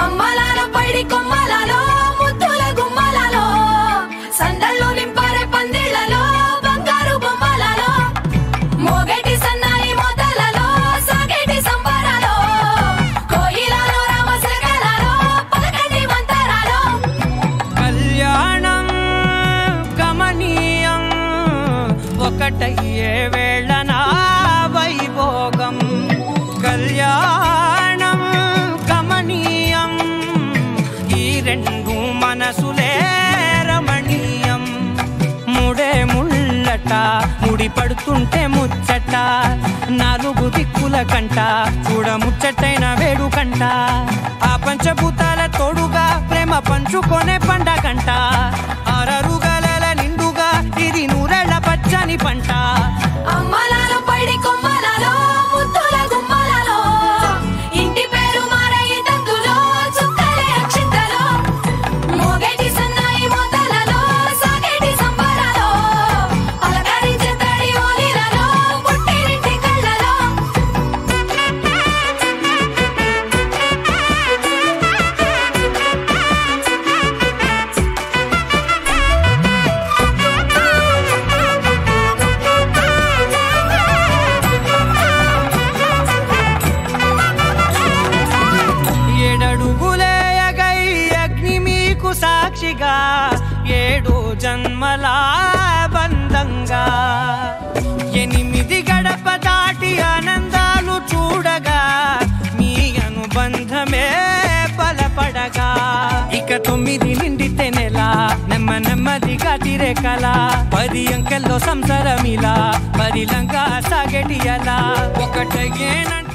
అమ్మలాలో పైడి కొమ్మలాలో ముద్దుల గుమ్మలాలో సందళ్ళు నింపారే పందిళ్లలో బంగారు బొమ్మలాలో మోగేటి సన్నాయి మోతలలో సాగేటి సంబరాలో కోయిలలో రామశకలలో పలకండి మంతరాలో కళ్యాణం గమనీయం ఒకటయ్యే వేళన వైభోగం కళ్యాణం గమనీయం ఈ రెండు మనసులే రమణీయం ముడే ముళ్ళట ముడి పడుతుంటే ముచ్చట నాలుగు దిక్కుల కంట చూడ ముచ్చటైన వేడుకంట ఆ పంచభూతాల తోడుగా ప్రేమ పంచుకొనే పండగంట ఆరరుగల నిండుగా ఇది నూరెళ్ళ పచ్చని పంట అమ్మలాలో పైడి కొమ్మలాలో ముద్దుల గుమ్మలాలో ఇంటి పేరు మారయి తందులో చుక్కలే అక్షింతలో మోగేటి సన్నాయి మోతలలో సాగేటి సంబరాలో పలకరించే తడి ఓలిలలో పుట్టినింటి కళ్ళలో ఏడడుగులేయగై అగ్ని మీకు సాక్షిగా ఏడు జన్మల బంధంగా 8 గడప దాటి ఆనందాలు చూడగా మీ అనుబంధమే బలపడగా ఇక 9 నిండితే నెల నెమ్మదిగా తిరే కల 10 అంకెల్లో సంసారమిలా పరిలంగా సాగేటి అలా ఒకటేనంటే